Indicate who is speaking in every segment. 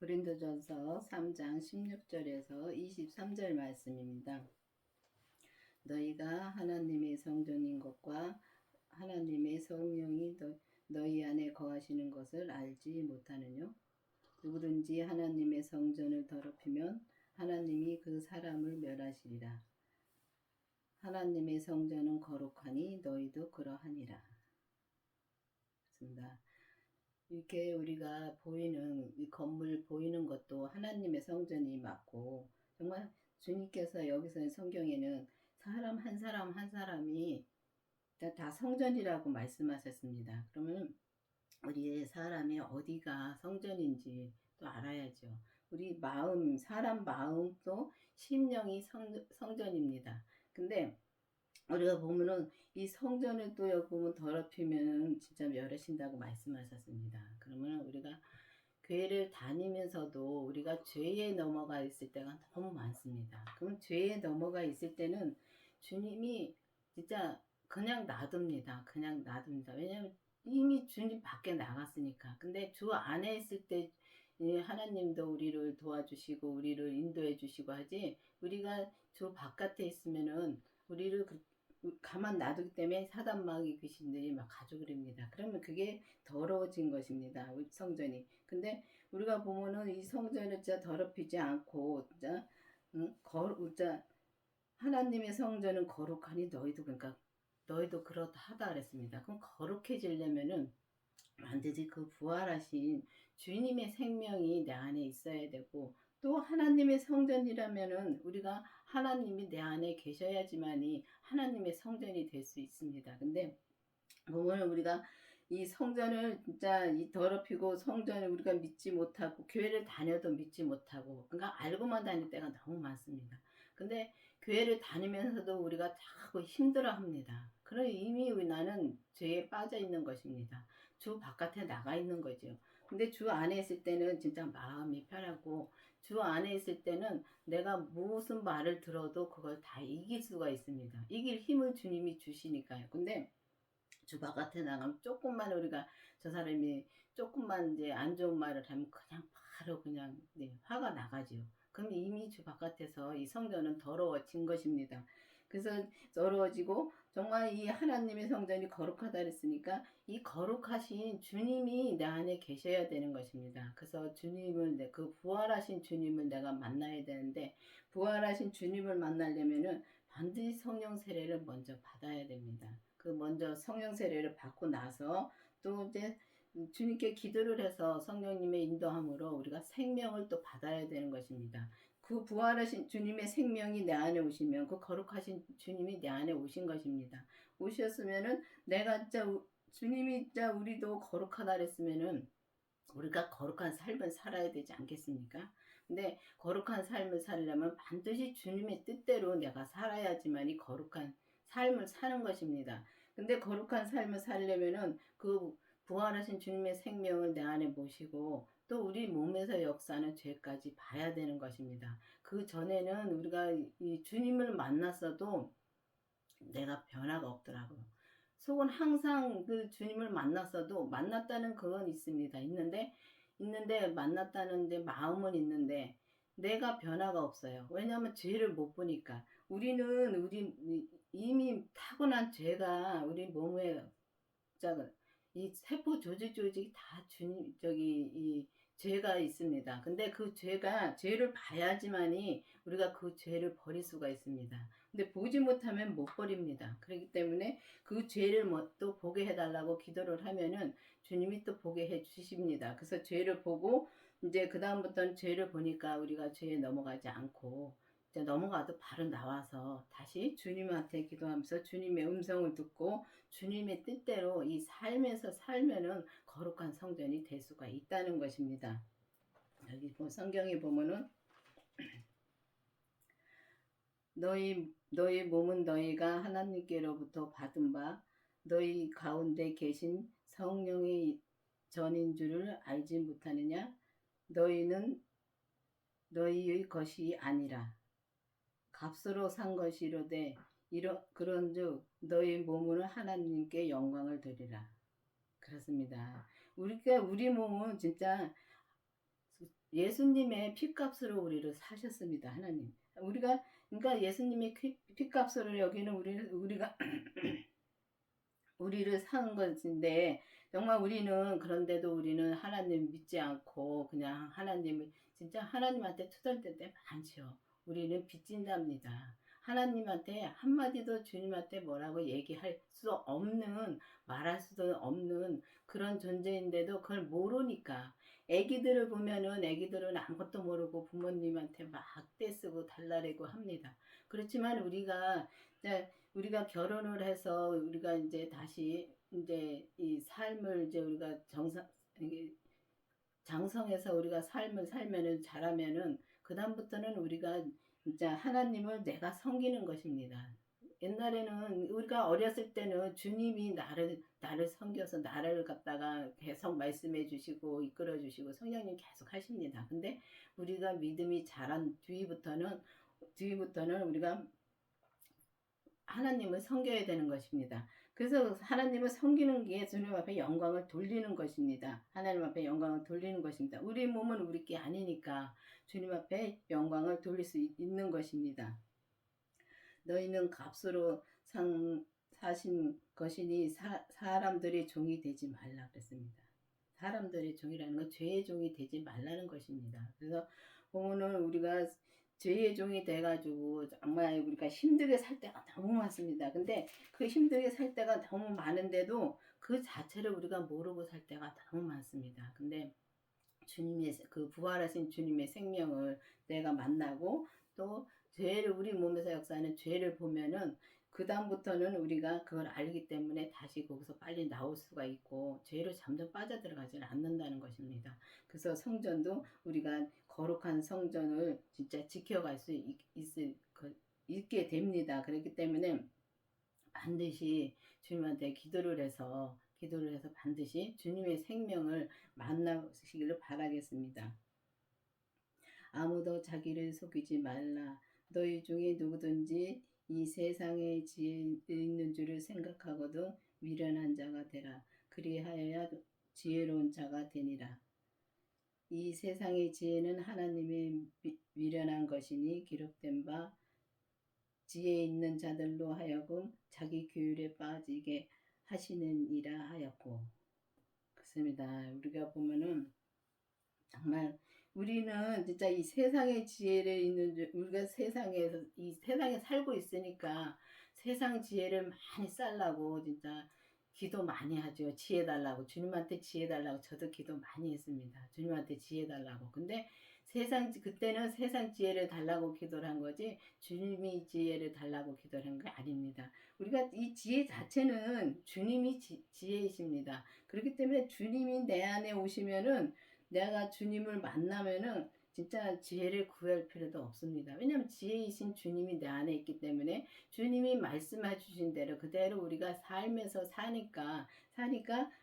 Speaker 1: 고린도전서 3장 16절에서 23절 말씀입니다. 너희가 하나님의 성전인 것과 하나님의 성령이 너희 안에 거하시는 것을 알지 못하느뇨? 누구든지 하나님의 성전을 더럽히면 하나님이 그 사람을 멸하시리라. 하나님의 성전은 거룩하니 너희도 그러하니라. 그렇습니다. 이렇게 우리가 보이는 이 건물 보이는 것도 하나님의 성전이 맞고, 정말 주님께서 여기서 성경에는 사람 한 사람 한 사람이 다 성전이라고 말씀하셨습니다. 그러면 우리의 사람의 어디가 성전인지 또 알아야죠. 우리 마음, 사람 마음도 심령이 성전입니다. 근데 우리가 보면은 이 성전을 또 여기 보면 더럽히면 진짜 멸하신다고 말씀하셨습니다. 그러면 우리가 교회를 다니면서도 우리가 죄에 넘어가 있을 때가 너무 많습니다. 그럼 죄에 넘어가 있을 때는 주님이 진짜 그냥 놔둡니다. 그냥 놔둡니다. 왜냐하면 이미 주님 밖에 나갔으니까. 근데 주 안에 있을 때 하나님도 우리를 도와주시고 우리를 인도해 주시고 하지, 우리가 주 바깥에 있으면은 우리를 가만 놔두기 때문에 사단마귀 귀신들이 막 가져그립니다. 그러면 그게 더러워진 것입니다. 우리 성전이. 근데 우리가 보면은 이 성전을 진짜 더럽히지 않고 진짜 진짜 하나님의 성전은 거룩하니 너희도 그렇다하다 그랬습니다. 그럼 거룩해지려면은 반드시 그 부활하신 주님의 생명이 내 안에 있어야 되고, 또 하나님의 성전이라면은 우리가 하나님이 내 안에 계셔야지만이 하나님의 성전이 될 수 있습니다. 근데 보면 우리가 이 성전을 진짜 이 더럽히고 성전을 우리가 믿지 못하고 교회를 다녀도 믿지 못하고, 그러니까 알고만 다닐 때가 너무 많습니다. 근데 교회를 다니면서도 우리가 자꾸 힘들어합니다. 그럼 이미 나는 죄에 빠져 있는 것입니다. 주 바깥에 나가 있는 거죠. 근데 주 안에 있을 때는 진짜 마음이 편하고, 주 안에 있을 때는 내가 무슨 말을 들어도 그걸 다 이길 수가 있습니다. 이길 힘을 주님이 주시니까요. 근데 주 바깥에 나가면 조금만 우리가 저 사람이 조금만 이제 안 좋은 말을 하면 그냥 바로 그냥 화가 나가지요. 그럼 이미 주 바깥에서 이 성전은 더러워진 것입니다. 그래서 더러워지고 정말 이 하나님의 성전이 거룩하다 그랬으니까 이 거룩하신 주님이 내 안에 계셔야 되는 것입니다. 그래서 주님을 그 부활하신 주님을 내가 만나야 되는데, 부활하신 주님을 만나려면은 반드시 성령 세례를 먼저 받아야 됩니다. 그 먼저 성령 세례를 받고 나서 또 이제 주님께 기도를 해서 성령님의 인도함으로 우리가 생명을 또 받아야 되는 것입니다. 그 부활하신 주님의 생명이 내 안에 오시면 그 거룩하신 주님이 내 안에 오신 것입니다. 오셨으면은 내가 진짜 주님이 진짜 우리도 거룩하다 그랬으면은 우리가 거룩한 삶을 살아야 되지 않겠습니까? 근데 거룩한 삶을 살려면 반드시 주님의 뜻대로 내가 살아야지만이 거룩한 삶을 사는 것입니다. 근데 거룩한 삶을 살려면은 그 부활하신 주님의 생명을 내 안에 모시고 또 우리 몸에서 역사하는 죄까지 봐야 되는 것입니다. 그 전에는 우리가 이 주님을 만났어도 내가 변화가 없더라고요. 속은 항상 그 주님을 만났어도 만났다는 그건 있습니다. 있는데 만났다는데 마음은 있는데 내가 변화가 없어요. 왜냐하면 죄를 못 보니까. 우리 이미 타고난 죄가 우리 몸에 이 세포 조직이 다 이 죄가 있습니다. 근데 그 죄를 봐야지만이 우리가 그 죄를 버릴 수가 있습니다. 근데 보지 못하면 못 버립니다. 그렇기 때문에 그 죄를 또 보게 해달라고 기도를 하면은 주님이 또 보게 해 주십니다. 그래서 죄를 보고 이제 그다음부터는 죄를 보니까 우리가 죄에 넘어가지 않고 이제 넘어가도 바로 나와서 다시 주님한테 기도하면서 주님의 음성을 듣고 주님의 뜻대로 이 삶에서 살면은 거룩한 성전이 될 수가 있다는 것입니다. 여기 성경에 보면은 너희 몸은 너희가 하나님께로부터 받은 바 너희 가운데 계신 성령의 전인 줄을 알지 못하느냐? 너희는 너희의 것이 아니라 값으로 산 것이로되 그런즉 너희 몸은 하나님께 영광을 드리라. 그렇습니다. 우리 몸은 진짜 예수님의 피값으로 우리를 사셨습니다. 하나님. 우리가 그러니까 예수님의 피값으로 여기는 우리가 우리를 사는 것인데 정말 우리는 그런데도 우리는 하나님 믿지 않고 그냥 하나님을 진짜 하나님한테 투덜댈 때 많죠. 우리는 빚진답니다. 하나님한테 한마디도 주님한테 뭐라고 얘기할 수 없는 말할 수도 없는 그런 존재인데도 그걸 모르니까 애기들을 보면은 애기들은 아무것도 모르고 부모님한테 막 떼쓰고 달라대고 합니다. 그렇지만 우리가 결혼을 해서 우리가 이제 다시 이제 이 삶을 이제 우리가 이게 장성해서 우리가 삶을 살면은 잘하면은 그다음부터는 우리가 진짜 하나님을 내가 섬기는 것입니다. 옛날에는 우리가 어렸을 때는 주님이 나를 섬겨서 나를 갖다가 계속 말씀해 주시고 이끌어 주시고 성령님 계속 하십니다. 근데 우리가 믿음이 자란 뒤부터는 우리가 하나님을 섬겨야 되는 것입니다. 그래서 하나님을 섬기는 게 주님 앞에 영광을 돌리는 것입니다. 하나님 앞에 영광을 돌리는 것입니다. 우리 몸은 우리 게 아니니까 주님 앞에 영광을 돌릴 수 있는 것입니다. 너희는 값으로 사신 것이니 사람들의 종이 되지 말라 그랬습니다. 사람들의 종이라는 건 죄의 종이 되지 말라는 것입니다. 그래서 보면은 우리가 죄의 종이 돼가지고 정말 우리가 힘들게 살 때가 너무 많습니다. 근데 그 힘들게 살 때가 너무 많은데도 그 자체를 우리가 모르고 살 때가 너무 많습니다. 근데 주님의 그 부활하신 주님의 생명을 내가 만나고 또 죄를 우리 몸에서 역사하는 죄를 보면은 그 다음부터는 우리가 그걸 알기 때문에 다시 거기서 빨리 나올 수가 있고 죄로 점점 빠져들어가지는 않는다는 것입니다. 그래서 성전도 우리가 거룩한 성전을 진짜 지켜갈 수 있게 됩니다. 그렇기 때문에 반드시 주님한테 기도를 해서 반드시 주님의 생명을 만나시기를 바라겠습니다. 아무도 자기를 속이지 말라. 너희 중에 누구든지 이 세상에 지혜 있는 줄을 생각하거든 미련한 자가 되라. 그리하여야 지혜로운 자가 되니라. 이 세상의 지혜는 하나님의 미련한 것이니 기록된 바 지혜 있는 자들로 하여금 자기 규율에 빠지게 하시느니라 하였고. 그렇습니다. 우리가 보면은 정말 우리는 진짜 이 세상의 지혜를 우리가 이 세상에 살고 있으니까 세상 지혜를 많이 쌓으려고 진짜 기도 많이 하죠. 지혜 달라고. 주님한테 지혜 달라고 저도 기도 많이 했습니다. 주님한테 지혜 달라고. 근데 그때는 세상 지혜를 달라고 기도를 한 거지 주님이 지혜를 달라고 기도를 한 게 아닙니다. 우리가 이 지혜 자체는 주님이 지혜이십니다. 그렇기 때문에 주님이 내 안에 오시면은 내가 주님을 만나면은 진짜 지혜를 구할 필요도 없습니다. 왜냐하면 지혜이신 주님이 내 안에 있기 때문에 주님이 말씀해 주신 대로 그대로 우리가 삶에서 사니까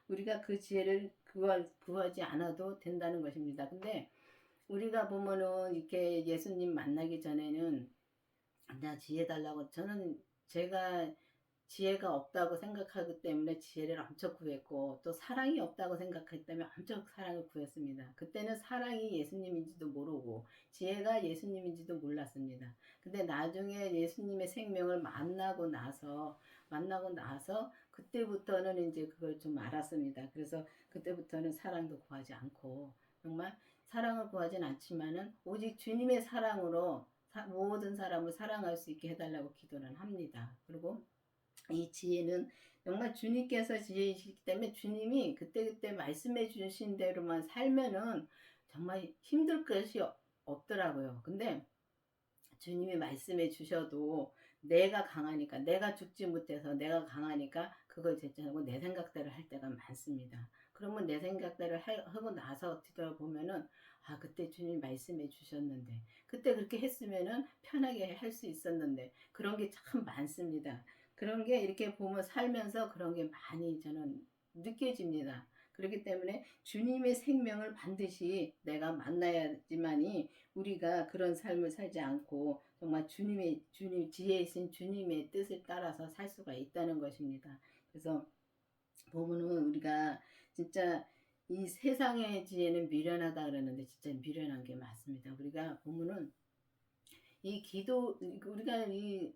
Speaker 1: 우리가 그 지혜를 구하지 않아도 된다는 것입니다. 근데 우리가 보면은 이렇게 예수님 만나기 전에는 나 지혜 달라고 제가 지혜가 없다고 생각하기 때문에 지혜를 엄청 구했고 또 사랑이 없다고 생각하기 때문에 엄청 사랑을 구했습니다. 그때는 사랑이 예수님인지도 모르고 지혜가 예수님인지도 몰랐습니다. 근데 나중에 예수님의 생명을 만나고 나서 그때부터는 이제 그걸 좀 알았습니다. 그래서 그때부터는 사랑도 구하지 않고 정말 사랑을 구하진 않지만은 오직 주님의 사랑으로 모든 사람을 사랑할 수 있게 해달라고 기도는 합니다. 그리고 이 지혜는 정말 주님께서 지혜이시기 때문에 주님이 그때그때 말씀해 주신 대로만 살면은 정말 힘들 것이 없더라고요. 근데 주님이 말씀해 주셔도 내가 강하니까 내가 죽지 못해서 내가 강하니까 그걸 제쳐하고 내 생각대로 할 때가 많습니다. 그러면 내 생각대로 하고 나서 뒤돌아보면은 아 그때 주님 말씀해 주셨는데 그때 그렇게 했으면은 편하게 할 수 있었는데 그런 게 참 많습니다. 그런 게 이렇게 보면 살면서 그런 게 많이 저는 느껴집니다. 그렇기 때문에 주님의 생명을 반드시 내가 만나야지만이 우리가 그런 삶을 살지 않고 정말 주님 지혜이신 주님의 뜻을 따라서 살 수가 있다는 것입니다. 그래서 보면은 우리가 진짜 이 세상의 지혜는 미련하다 그러는데 진짜 미련한 게 맞습니다. 우리가 보면은 이 기도 우리가 이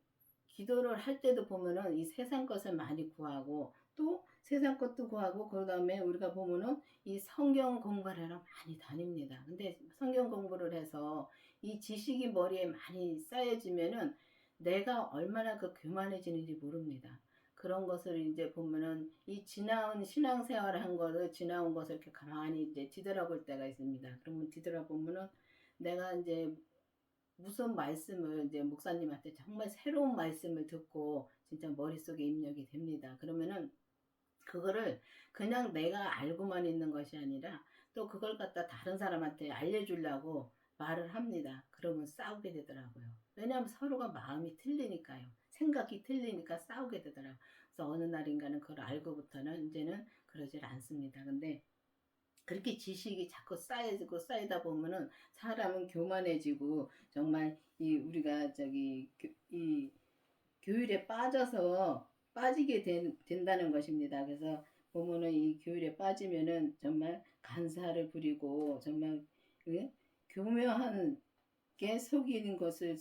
Speaker 1: 기도를 할 때도 보면은 이 세상 것을 많이 구하고 또 세상 것도 구하고 그다음에 우리가 보면은 이 성경 공부를 하러 많이 다닙니다. 근데 성경 공부를 해서 이 지식이 머리에 많이 쌓여지면은 내가 얼마나 그 교만해지는지 모릅니다. 그런 것을 이제 보면은 이 지나온 신앙생활을 한 거를 지나온 것을 이렇게 가만히 이제 뒤돌아볼 때가 있습니다. 그러면 뒤돌아보면은 내가 이제 무슨 말씀을 이제 목사님한테 정말 새로운 말씀을 듣고 진짜 머릿속에 입력이 됩니다. 그러면은 그거를 그냥 내가 알고만 있는 것이 아니라 또 그걸 갖다 다른 사람한테 알려주려고 말을 합니다. 그러면 싸우게 되더라고요. 왜냐하면 서로가 마음이 틀리니까요. 생각이 틀리니까 싸우게 되더라고요. 그래서 어느 날인가는 그걸 알고부터는 이제는 그러질 않습니다. 근데 그렇게 지식이 자꾸 쌓여지고 쌓이다 보면은 사람은 교만해지고 정말 이 우리가 이 교율에 빠져서 빠지게 된다는 것입니다. 그래서 보면은 이 교율에 빠지면은 정말 간사를 부리고 정말 교묘한 게 속이는 것을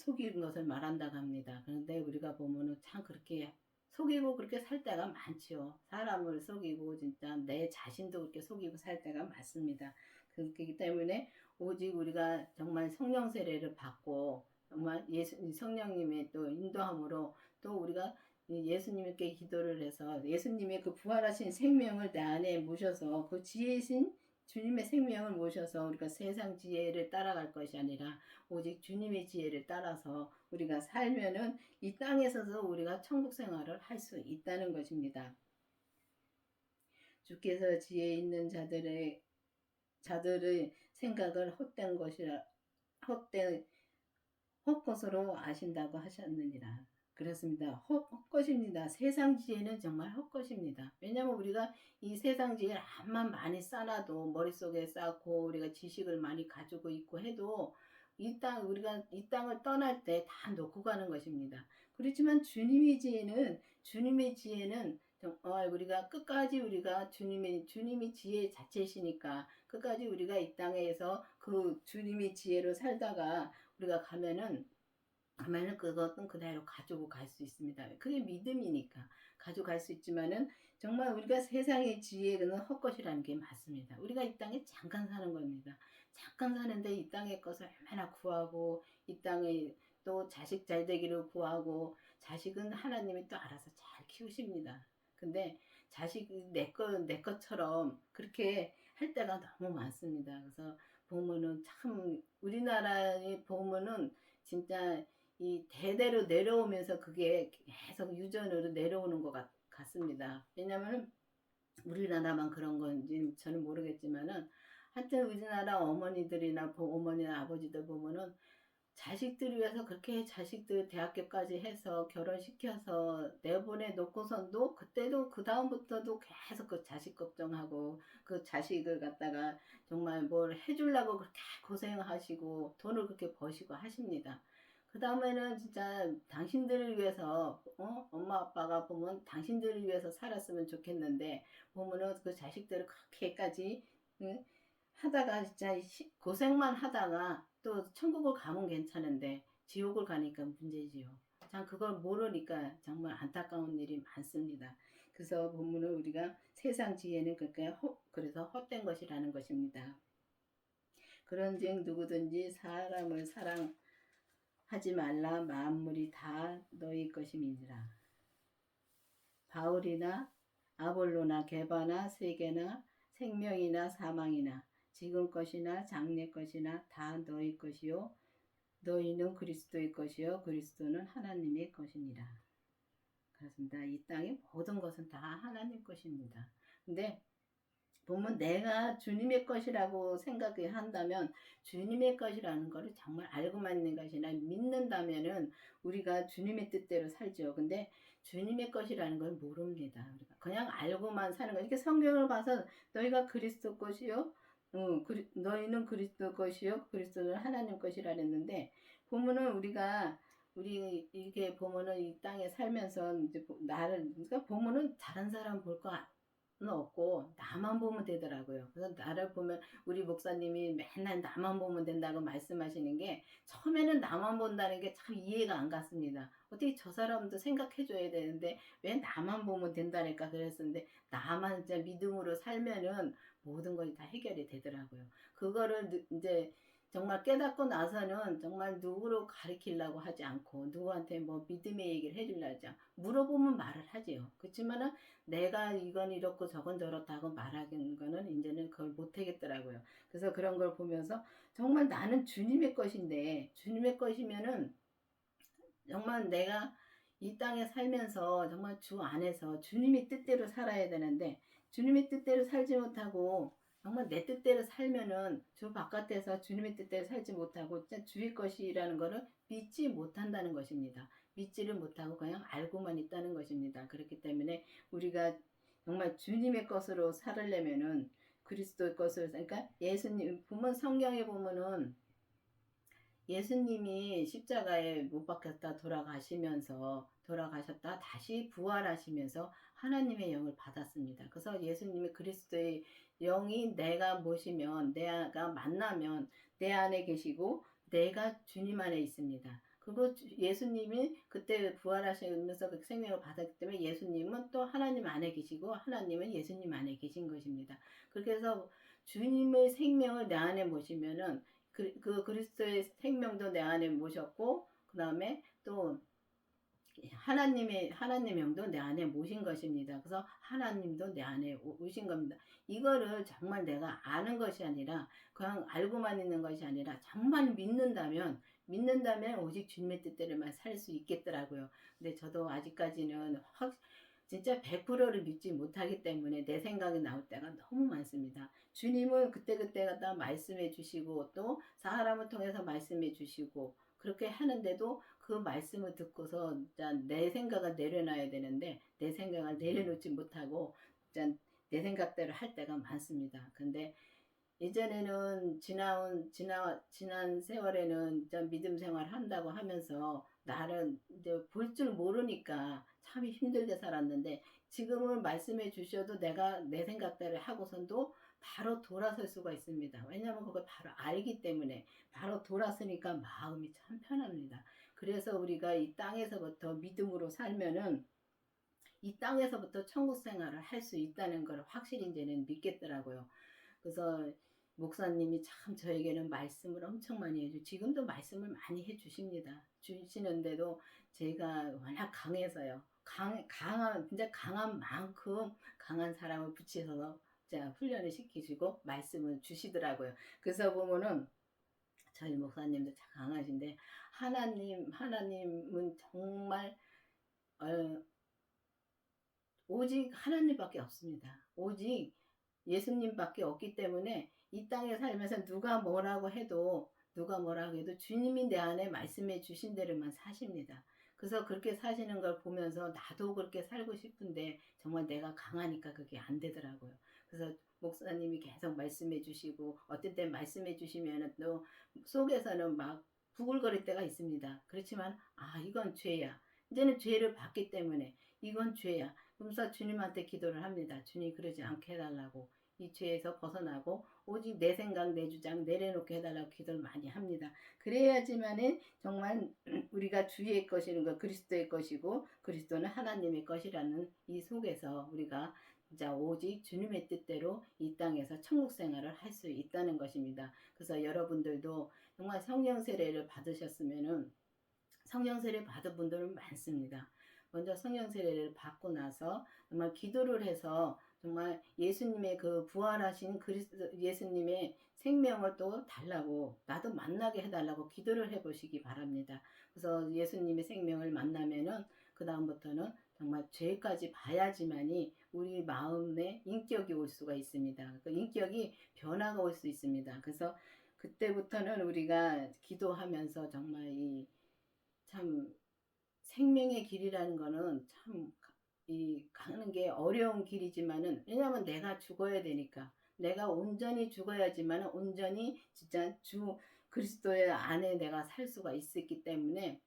Speaker 1: 말한다고 합니다. 그런데 우리가 보면은 참 그렇게 속이고 그렇게 살 때가 많지요. 사람을 속이고 진짜 내 자신도 그렇게 속이고 살 때가 많습니다. 그렇기 때문에 오직 우리가 정말 성령 세례를 받고 정말 성령님의 또 인도함으로 또 우리가 예수님께 기도를 해서 예수님의 그 부활하신 생명을 내 안에 모셔서 그 지혜신 주님의 생명을 모셔서 우리가 세상 지혜를 따라갈 것이 아니라 오직 주님의 지혜를 따라서 우리가 살면은 이 땅에서도 우리가 천국 생활을 할 수 있다는 것입니다. 주께서 지혜 있는 자들의 생각을 헛된 것이라 헛된 헛것으로 아신다고 하셨느니라. 그렇습니다. 헛것입니다. 세상 지혜는 정말 헛것입니다. 왜냐하면 우리가 이 세상 지혜를 암만 많이 쌓아도 머릿속에 쌓고 우리가 지식을 많이 가지고 있고 해도 우리가 이 땅을 떠날 때 다 놓고 가는 것입니다. 그렇지만 주님의 지혜는 정말 우리가 끝까지 우리가 주님이 지혜 자체이시니까 끝까지 우리가 이 땅에서 그 주님의 지혜로 살다가 우리가 가면은 그것은 그대로 가지고 갈 수 있습니다. 그게 믿음이니까 가지고 갈 수 있지만은 정말 우리가 세상의 지혜는 헛것이라는 게 맞습니다. 우리가 이 땅에 잠깐 사는 겁니다. 잠깐 사는데 이 땅의 것을 얼마나 구하고 이 땅에 또 자식 잘 되기를 구하고 자식은 하나님이 또 알아서 잘 키우십니다. 근데 자식이 내 것처럼 그렇게 할 때가 너무 많습니다. 그래서 보면은 참 우리나라에 보면은 진짜 이 대대로 내려오면서 그게 계속 유전으로 내려오는 것 같습니다. 왜냐하면 우리나라만 그런 건지 저는 모르겠지만은 하여튼 우리나라 어머니들이나 어머니나 아버지들 보면은 자식들 위해서 그렇게 자식들 대학교까지 해서 결혼시켜서 내보내 놓고선도 그때도 그 다음부터도 계속 그 자식 걱정하고 그 자식을 갖다가 정말 뭘 해주려고 그렇게 고생하시고 돈을 그렇게 버시고 하십니다. 그 다음에는 진짜 당신들을 위해서 엄마 아빠가 보면 당신들을 위해서 살았으면 좋겠는데 보면은 그 자식들을 그렇게까지 응? 하다가 진짜 고생만 하다가 또 천국을 가면 괜찮은데 지옥을 가니까 문제지요. 참 그걸 모르니까 정말 안타까운 일이 많습니다. 그래서 보면은 우리가 세상 지혜는 그래서 헛된 것이라는 것입니다. 그런즉 누구든지 사람을 사랑하지 말라. 만물이 다 너희 것임이니라. 바울이나 아볼로나 게바나 세계나 생명이나 사망이나 지금 것이나 장래 것이나 다 너희 것이요 너희는 그리스도의 것이요 그리스도는 하나님의 것이니라. 그렇습니다. 이 땅의 모든 것은 다 하나님 것입니다. 근데 보면 내가 주님의 것이라고 생각을 한다면 주님의 것이라는 것을 정말 알고만 있는 것이나 믿는다면은 우리가 주님의 뜻대로 살죠. 근데 주님의 것이라는 걸 모릅니다. 우리가 그냥 알고만 사는 거. 이렇게 성경을 봐서 너희가 그리스도 것이요, 너희는 그리스도 것이요, 그리스도는 하나님 것이라 그랬는데 보면은 우리 이렇게 보면은 이 땅에 살면서 이제 나를 그러니까 보면은 다른 사람 볼거 없고 나만 보면 되더라고요. 그래서 나를 보면 우리 목사님이 맨날 나만 보면 된다고 말씀하시는 게 처음에는 나만 본다는 게 참 이해가 안 갔습니다. 어떻게 저 사람도 생각해 줘야 되는데 왜 나만 보면 된다니까 그랬었는데 나만 진짜 믿음으로 살면은 모든 것이 다 해결이 되더라고요. 그거를 이제 정말 깨닫고 나서는 정말 누구를 가리키려고 하지 않고 누구한테 뭐 믿음의 얘기를 해주려고 하지 물어보면 말을 하지요. 그렇지만은 내가 이건 이렇고 저건 저렇다고 말하는 거는 이제는 그걸 못 하겠더라고요. 그래서 그런 걸 보면서 정말 나는 주님의 것인데 주님의 것이면은 정말 내가 이 땅에 살면서 정말 주 안에서 주님의 뜻대로 살아야 되는데 주님의 뜻대로 살지 못하고 정말 내 뜻대로 살면은 주 바깥에서 주님의 뜻대로 살지 못하고 진짜 주의 것이라는 거를 믿지 못한다는 것입니다. 믿지를 못하고 그냥 알고만 있다는 것입니다. 그렇기 때문에 우리가 정말 주님의 것으로 살으려면은 그리스도의 것으로 그러니까 예수님 보면 성경에 보면은 예수님이 십자가에 못 박혔다 돌아가셨다 다시 부활하시면서 하나님의 영을 받았습니다. 그래서 예수님이 그리스도의 영이 내가 모시면 내가 만나면 내 안에 계시고 내가 주님 안에 있습니다. 그리고 예수님이 그때 부활하시면서 그 생명을 받았기 때문에 예수님은 또 하나님 안에 계시고 하나님은 예수님 안에 계신 것입니다. 그렇게 해서 주님의 생명을 내 안에 모시면은 그 그리스도의 생명도 내 안에 모셨고 그 다음에 또 하나님의 영도 내 안에 모신 것입니다. 그래서 하나님도 내 안에 오신 겁니다. 이거를 정말 내가 아는 것이 아니라 그냥 알고만 있는 것이 아니라 정말 믿는다면 오직 주님의 뜻대로만 살 수 있겠더라고요. 근데 저도 아직까지는 진짜 100%를 믿지 못하기 때문에 내 생각이 나올 때가 너무 많습니다. 주님은 그때그때마다 말씀해 주시고 또 사람을 통해서 말씀해 주시고 그렇게 하는데도 그 말씀을 듣고서 내 생각을 내려놔야 되는데 내 생각을 내려놓지 못하고 내 생각대로 할 때가 많습니다. 근데 예전에는 지난 세월에는 믿음 생활 한다고 하면서 나를 이제 볼 줄 모르니까 참 힘들게 살았는데 지금은 말씀해 주셔도 내가 내 생각대로 하고선도 바로 돌아설 수가 있습니다. 왜냐하면 그걸 바로 알기 때문에 바로 돌아서니까 마음이 참 편합니다. 그래서 우리가 이 땅에서부터 믿음으로 살면은 이 땅에서부터 천국 생활을 할 수 있다는 걸 확실히 이제는 믿겠더라고요. 그래서 목사님이 참 저에게는 말씀을 엄청 많이 지금도 말씀을 많이 해주십니다. 주시는데도 제가 워낙 강해서요. 진짜 강한 만큼 강한 사람을 붙이셔서 훈련을 시키시고 말씀을 주시더라고요. 그래서 보면은 저희 목사님도 참 강하신데 하나님은 정말 어, 오직 하나님밖에 없습니다. 오직 예수님밖에 없기 때문에 이 땅에 살면서 누가 뭐라고 해도 주님이 내 안에 말씀해 주신 대로만 사십니다. 그래서 그렇게 사시는 걸 보면서 나도 그렇게 살고 싶은데 정말 내가 강하니까 그게 안 되더라고요. 그래서 목사님이 계속 말씀해 주시고 어떤 때 말씀해 주시면 또 속에서는 막 부글거릴 때가 있습니다. 그렇지만 이건 죄야. 이제는 죄를 봤기 때문에 이건 죄야. 그래서 주님한테 기도를 합니다. 주님 그러지 않게 해달라고. 이 죄에서 벗어나고 오직 내 생각 내 주장 내려놓게 해달라고 기도를 많이 합니다. 그래야지만은 정말 우리가 주의 것이는 거 그리스도의 것이고 그리스도는 하나님의 것이라는 이 속에서 우리가 진짜 오직 주님의 뜻대로 이 땅에서 천국 생활을 할 수 있다는 것입니다. 그래서 여러분들도 정말 성령 세례를 받으셨으면은 성령 세례 받은 분들은 많습니다. 먼저 성령 세례를 받고 나서 정말 기도를 해서 정말 예수님의 그 부활하신 예수님의 생명을 또 달라고 나도 만나게 해달라고 기도를 해보시기 바랍니다. 그래서 예수님의 생명을 만나면은 그 다음부터는 정말 죄까지 봐야지만이 우리 마음에 인격이 올 수가 있습니다. 그 인격이 변화가 올 수 있습니다. 그래서 그때부터는 우리가 기도하면서 정말 참 생명의 길이라는 거는 참 가는 게 어려운 길이지만은 왜냐하면 내가 죽어야 되니까 내가 온전히 죽어야지만 온전히 진짜 주 그리스도의 안에 내가 살 수가 있었기 때문에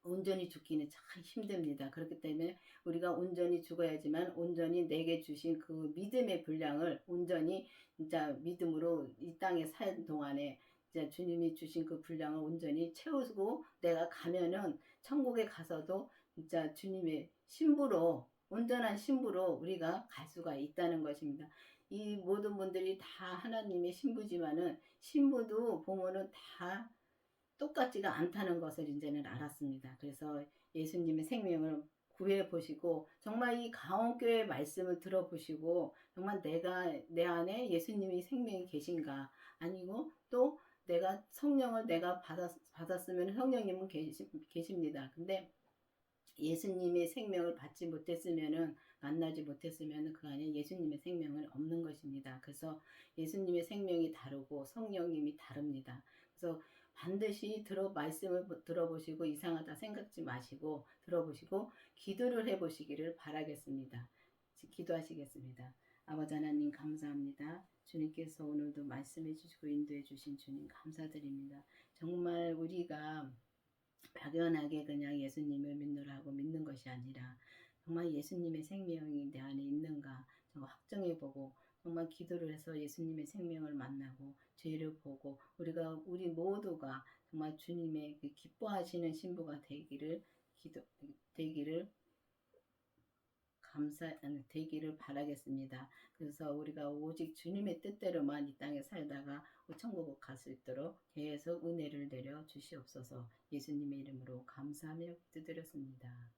Speaker 1: 온전히 죽기는 참 힘듭니다. 그렇기 때문에 우리가 온전히 죽어야지만 온전히 내게 주신 그 믿음의 분량을 온전히 진짜 믿음으로 이 땅에 살 동안에 이제 주님이 주신 그 분량을 온전히 채우고 내가 가면은 천국에 가서도 진짜 주님의 신부로 온전한 신부로 우리가 갈 수가 있다는 것입니다. 이 모든 분들이 다 하나님의 신부지만은 신부도 보면은 다 똑같지가 않다는 것을 이제는 알았습니다. 그래서 예수님의 생명을 구해 보시고 정말 이 가온교회 말씀을 들어보시고 정말 내가 내 안에 예수님이 생명이 계신가 아니고 또 내가 성령을 내가 받았으면 성령님은 계십니다. 근데 예수님의 생명을 받지 못했으면은 만나지 못했으면은 그 안에 예수님의 생명은 없는 것입니다. 그래서 예수님의 생명이 다르고 성령님이 다릅니다. 그래서 반드시 말씀을 들어보시고 이상하다 생각지 마시고 들어보시고 기도를 해보시기를 바라겠습니다. 기도하시겠습니다. 아버지 하나님 감사합니다. 주님께서 오늘도 말씀해 주시고 인도해 주신 주님 감사드립니다. 정말 우리가 막연하게 그냥 예수님을 믿노라고 믿는 것이 아니라 정말 예수님의 생명이 내 안에 있는가 확정해보고 정말 기도를 해서 예수님의 생명을 만나고 죄를 보고 우리 모두가 정말 주님의 그 기뻐하시는 신부가 되기를 되기를 바라겠습니다. 그래서 우리가 오직 주님의 뜻대로만 이 땅에 살다가 천국을 갈 수 있도록 계속 은혜를 내려 주시옵소서. 예수님의 이름으로 감사하며 기도드렸습니다.